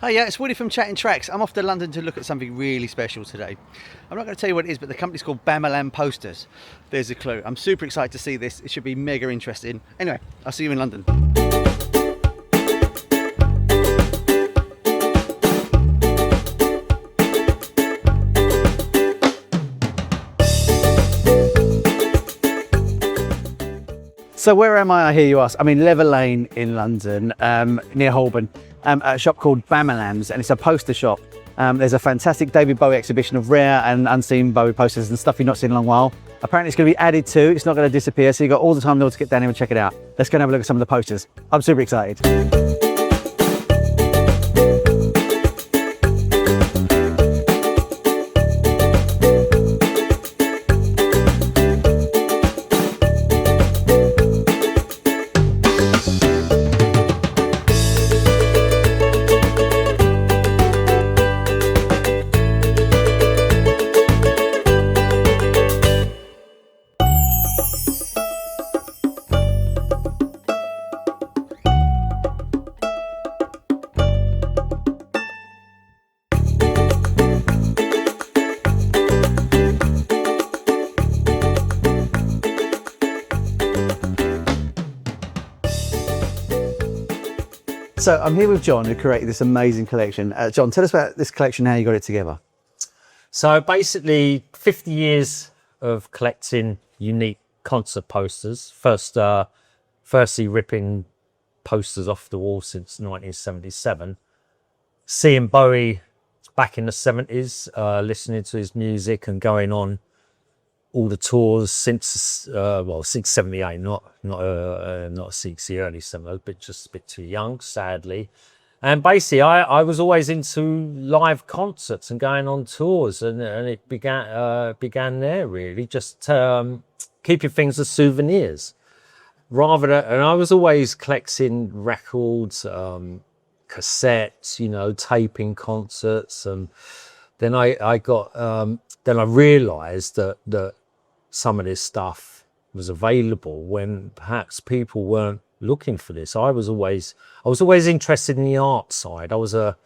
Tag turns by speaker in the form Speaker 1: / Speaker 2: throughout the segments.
Speaker 1: Hi, yeah, it's Woody from Chatting Tracks. I'm off to London to look at something really special today. I'm not going to tell you what it is, but the company's called Bamalama Posters. There's a clue. I'm super excited to see this. It should be mega interesting. Anyway, I'll see you in London. So where am I hear you ask? I'm in Lever Lane in London, near Holborn, at a shop called Bamalams, and it's a poster shop. There's a fantastic David Bowie exhibition of rare and unseen Bowie posters and stuff you've not seen in a long while. Apparently it's going to be added to, it's not going to disappear, so you've got all the time in order to get down here and check it out. Let's go and have a look at some of the posters. I'm super excited. So I'm here with John, who created this amazing collection. John, tell us about this collection, how you got it together.
Speaker 2: So basically 50 years of collecting unique concert posters. Firstly ripping posters off the wall since 1977. Seeing Bowie back in the 70s, listening to his music and going on all the tours since 78, not 60, early 70s, but just a bit too young, sadly. And basically, I was always into live concerts and going on tours, and it began there really, just keeping things as souvenirs, and I was always collecting records, cassettes, taping concerts, and then I realised that some of this stuff was available when perhaps people weren't looking for this. I was always interested in the art side. I was a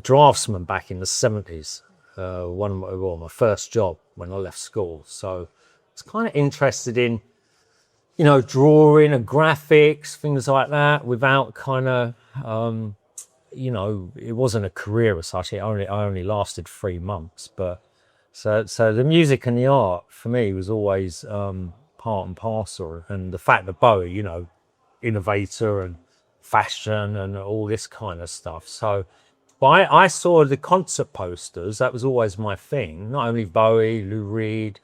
Speaker 2: draftsman back in the 70s. My first job when I left school. So I was kind of interested in, drawing and graphics, things like that, without kind of, it wasn't a career as such. I only lasted 3 months, but so the music and the art for me was always part and parcel. And the fact that Bowie, innovator and fashion and all this kind of stuff. So, but I saw the concert posters. That was always my thing. Not only Bowie, Lou Reed,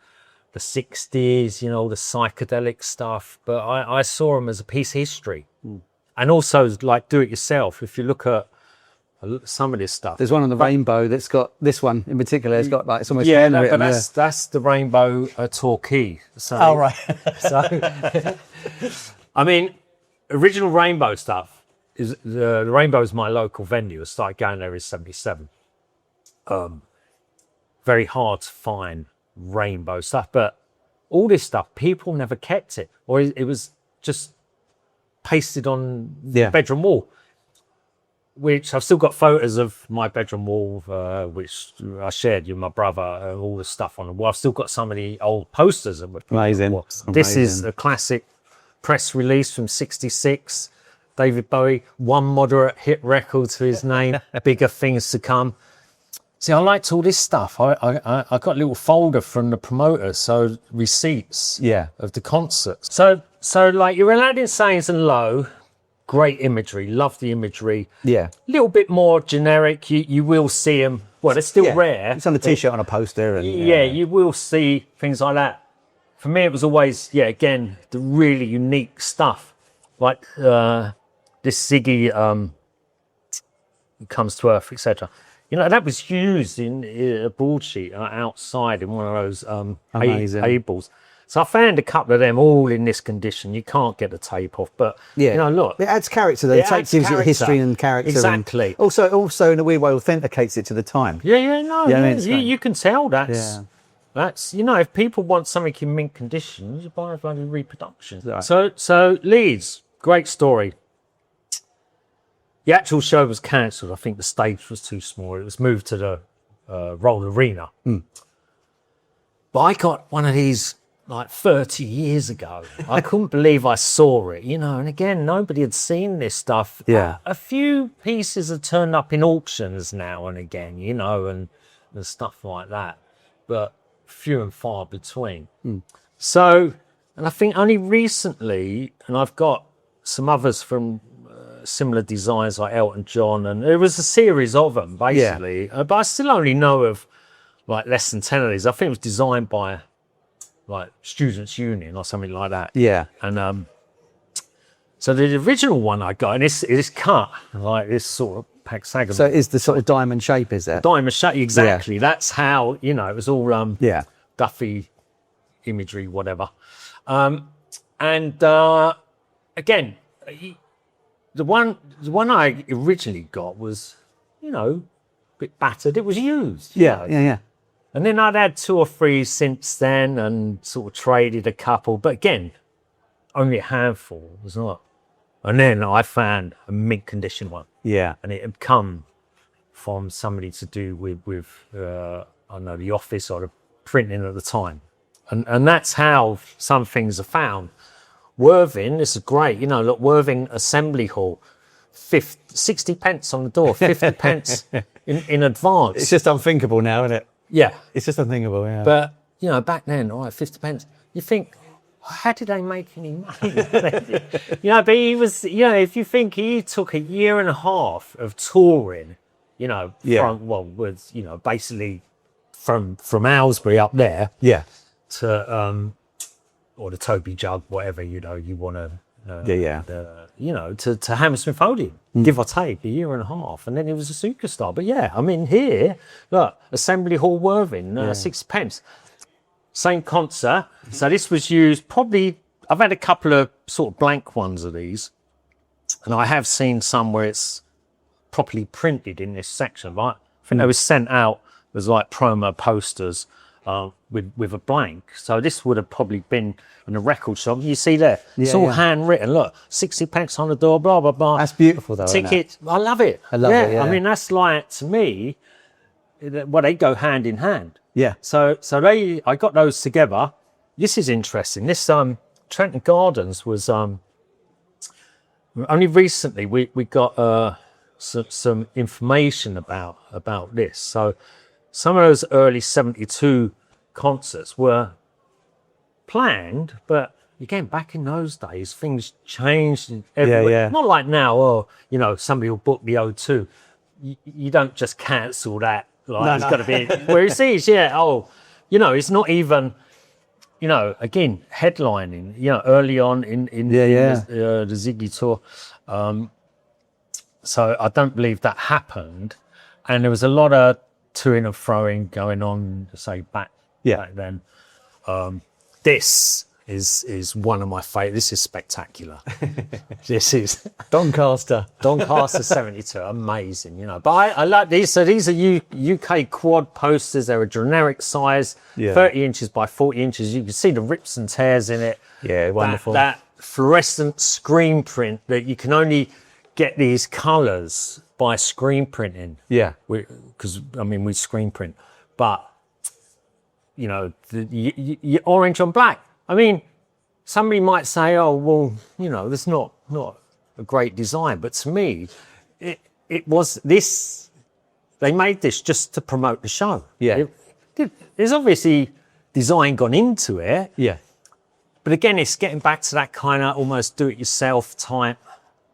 Speaker 2: the 60s, the psychedelic stuff, but I saw them as a piece of history. And also like do it yourself. If you look at some of this stuff,
Speaker 1: There's one on the rainbow that's got this one in particular. It's got like it's almost
Speaker 2: but that's the rainbow Torquay. So,
Speaker 1: oh right.
Speaker 2: So I mean, original rainbow stuff is the rainbow is my local venue. I started going there in '77. Very hard to find rainbow stuff, but all this stuff people never kept it, or it was just pasted on the bedroom wall. Which I've still got photos of my bedroom wall, which I shared with my brother, all the stuff on the wall. I've still got some of the old posters.
Speaker 1: Amazing.
Speaker 2: This is a classic press release from '66. David Bowie, one moderate hit record to his name, bigger things to come. See, I liked all this stuff. I got a little folder from the promoter, so receipts of the concerts. So like your Aladdin Sayings and Low, great imagery, love the imagery.
Speaker 1: Yeah.
Speaker 2: A little bit more generic. You will see them. Well, they're still rare.
Speaker 1: It's on a t-shirt, on a poster. And,
Speaker 2: you will see things like that. For me, it was always, again, the really unique stuff. Like this Ziggy Comes to Earth, etc. That was used in a broadsheet outside in one of those A-balls. So I found a couple of them all in this condition. You can't get the tape off, but look,
Speaker 1: it adds character. The tape gives it history and character.
Speaker 2: Exactly.
Speaker 1: And also in a weird way authenticates it to the time.
Speaker 2: You can tell that's if people want something in mint condition, you buy a bloody reproduction. Right. So Leeds, great story. the actual show was cancelled. I think the stage was too small. It was moved to the Roll Arena. But I got one of these like 30 years ago. I couldn't believe I saw it, you know. And again, nobody had seen this stuff.
Speaker 1: Yeah.
Speaker 2: A few pieces have turned up in auctions now and again, you know, and stuff like that. But few and far between. So, and I think only recently, and I've got some others from similar designs like Elton John, and there was a series of them basically. But I still only know of like less than 10 of these. I think it was designed by like Students' Union or something like that.
Speaker 1: Yeah.
Speaker 2: And so the original one I got, and it's cut like this sort of hexagon.
Speaker 1: So it is the sort of diamond shape, is it?
Speaker 2: Diamond shape, exactly. Yeah. That's how, you know, it was all Duffy imagery, whatever. Again, the one I originally got was, you know, a bit battered. It was used.
Speaker 1: Yeah.
Speaker 2: And then I'd had 2 or 3 since then and sort of traded a couple. But again, only a handful was not. And then I found a mint condition one.
Speaker 1: Yeah.
Speaker 2: And it had come from somebody to do with I don't know, the office or the printing at the time. And that's how some things are found. Worthing, this is great. You know, look, Worthing Assembly Hall, 60 pence on the door, 50 pence in advance.
Speaker 1: It's just unthinkable now, isn't it?
Speaker 2: Yeah.
Speaker 1: It's just unthinkable, yeah.
Speaker 2: But, you know, back then, all right, 50 pence, you think, how did they make any money? You know, but he was, you know, if you think he took a year and a half of touring, you know, was, you know, basically from Aylesbury up there.
Speaker 1: Yeah.
Speaker 2: To, or the Toby Jug, whatever, you know, you want to, you know, to Hammersmith Odeon, give or take a year and a half. And then he was a superstar. But yeah, I mean, here, look, Assembly Hall Worthing, 6 pence. Same concert. So this was used probably, I've had a couple of sort of blank ones of these. And I have seen some where it's properly printed in this section, right? I think they was sent out as like promo posters. With a blank. So this would have probably been in a record shop. You see there, it's all handwritten. Look, 60 pence on the door, blah, blah, blah.
Speaker 1: That's beautiful though,
Speaker 2: Ticket,
Speaker 1: isn't it?
Speaker 2: I love it.
Speaker 1: I love it, yeah.
Speaker 2: I mean, that's like, to me, well, they go hand in hand.
Speaker 1: Yeah.
Speaker 2: So I got those together. This is interesting. This Trenton Gardens was only recently we got some information about this. So some of those early 72 concerts were planned, but again, back in those days, things changed everywhere.
Speaker 1: Yeah.
Speaker 2: Not like now, you know, somebody will book the O2. You don't just cancel that. Like, it's got to be where it is. Yeah. You know, it's not even, you know, again, headlining, you know, early on in the Ziggy tour. So I don't believe that happened. And there was a lot of toing and froing going on, say, back then. This is one of my favourites. This is spectacular. This is
Speaker 1: Doncaster
Speaker 2: 72, amazing, you know. But I like these. So these are UK quad posters. They're a generic size, 30 inches by 40 inches. You can see the rips and tears in it.
Speaker 1: Yeah, wonderful.
Speaker 2: That fluorescent screen print that you can only get these colours by screen printing.
Speaker 1: Yeah.
Speaker 2: Because, I mean, we screen print. But, you know, the orange on black. I mean, somebody might say, oh, well, you know, that's not a great design. But to me, it was this, they made this just to promote the show.
Speaker 1: Yeah.
Speaker 2: There's obviously design gone into it.
Speaker 1: Yeah.
Speaker 2: But again, it's getting back to that kind of almost do-it-yourself type,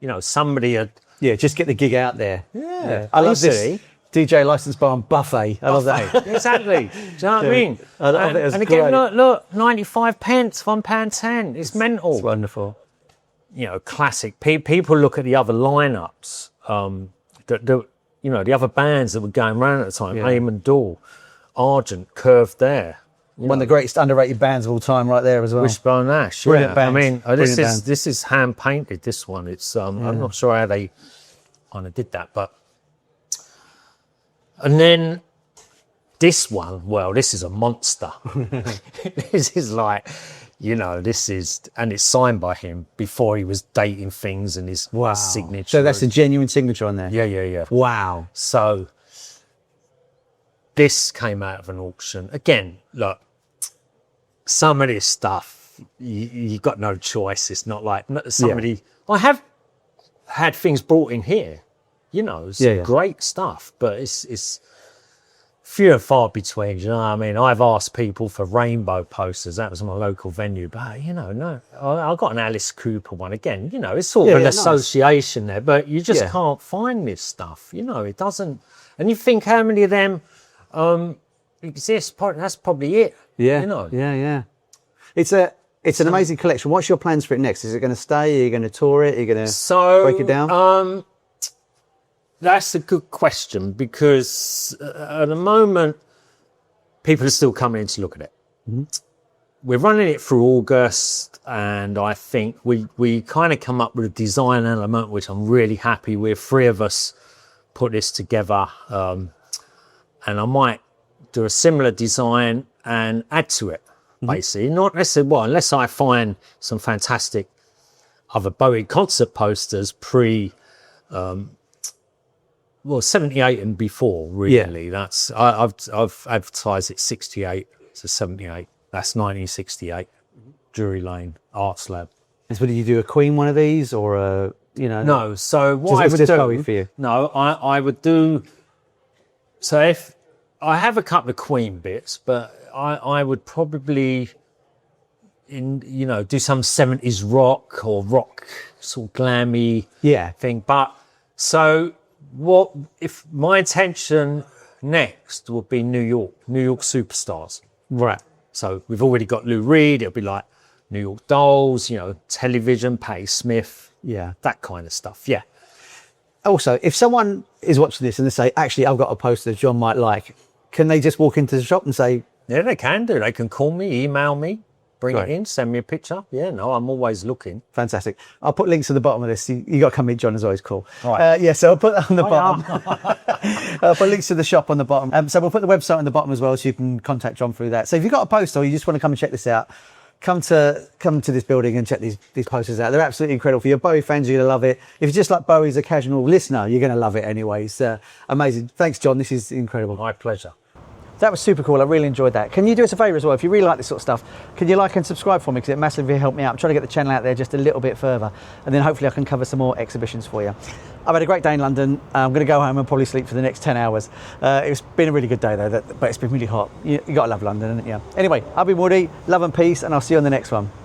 Speaker 2: you know, somebody had...
Speaker 1: Yeah, just get the gig out there.
Speaker 2: Yeah.
Speaker 1: I love this DJ Licensed Bar and Buffet. I love that.
Speaker 2: Exactly. Do you know what I mean?
Speaker 1: I love it.
Speaker 2: And again, look, 95 pence, £1.10. It's mental.
Speaker 1: It's wonderful.
Speaker 2: You know, classic. People look at the other lineups, you know, the other bands that were going around at the time, Aim and Dahl, Argent, Curved There.
Speaker 1: One of the greatest underrated bands of all time right there as well.
Speaker 2: Wishbone Ash.
Speaker 1: Brilliant band.
Speaker 2: I mean, this is hand painted, this one. It's I'm not sure how they kind of did that, but... And then this one, well, this is a monster. This is like, you know, and it's signed by him before he was dating things and his signature.
Speaker 1: So that's a genuine signature on there?
Speaker 2: Yeah.
Speaker 1: Wow.
Speaker 2: So this came out of an auction. Again, look, some of this stuff, you got no choice. It's not like somebody... I have had things brought in here, you know, it's great stuff, but it's few and far between, you know what I mean? I've asked people for rainbow posters. That was my local venue, but you know, no, I got an Alice Cooper one again. You know, it's sort of an association there, but you just can't find this stuff. You know, it doesn't. And you think how many of them exist? That's probably it.
Speaker 1: Yeah,
Speaker 2: you know.
Speaker 1: Yeah. It's an amazing collection. What's your plans for it next? Is it going to stay? Are you going to tour it? Are you going to break it down?
Speaker 2: That's a good question, because at the moment, people are still coming in to look at it. Mm-hmm. We're running it through August, and I think we kind of come up with a design element, which I'm really happy with. 3 of us put this together, and I might do a similar design and add to it, basically. Not necessarily, well, unless I find some fantastic other Bowie concert posters 78 and before, really. That's I've advertised it 68 to 78. That's 1968, Drury Lane Arts Lab.
Speaker 1: And so, did you do a Queen one of these, or a
Speaker 2: No. So what I would do?
Speaker 1: Bowie for you?
Speaker 2: No, I would do. So if I have a couple of Queen bits, but I would probably do some 70s rock or rock sort of glammy thing. But so. What if my intention next would be New York superstars?
Speaker 1: Right.
Speaker 2: So we've already got Lou Reed. It'll be like New York Dolls, television, Patti Smith, that kind of stuff. Yeah.
Speaker 1: Also, if someone is watching this and they say, actually, I've got a poster John might like, can they just walk into the shop and say?
Speaker 2: Yeah, they can do. They can call me, email me. Bring it in, send me a picture. Yeah, no, I'm always looking.
Speaker 1: Fantastic. I'll put links at the bottom of this. You got to come meet John as always. Cool.
Speaker 2: Right.
Speaker 1: So I'll put that on the bottom. I'll put links to the shop on the bottom. So we'll put the website on the bottom as well, so you can contact John through that. So if you've got a poster or you just want to come and check this out, come to this building and check these posters out. They're absolutely incredible. For your Bowie fans, you're going to love it. If you just like Bowie as a casual listener, you're going to love it anyway. It's amazing. Thanks, John. This is incredible.
Speaker 2: My pleasure.
Speaker 1: That was super cool. I really enjoyed that. Can you do us a favour as well? If you really like this sort of stuff, can you like and subscribe for me? Because it massively helped me out. I'm trying to get the channel out there just a little bit further. And then hopefully I can cover some more exhibitions for you. I've had a great day in London. I'm going to go home and probably sleep for the next 10 hours. It's been a really good day though, but it's been really hot. You got to love London, haven't you? Anyway, I've been Woody. Love and peace, and I'll see you on the next one.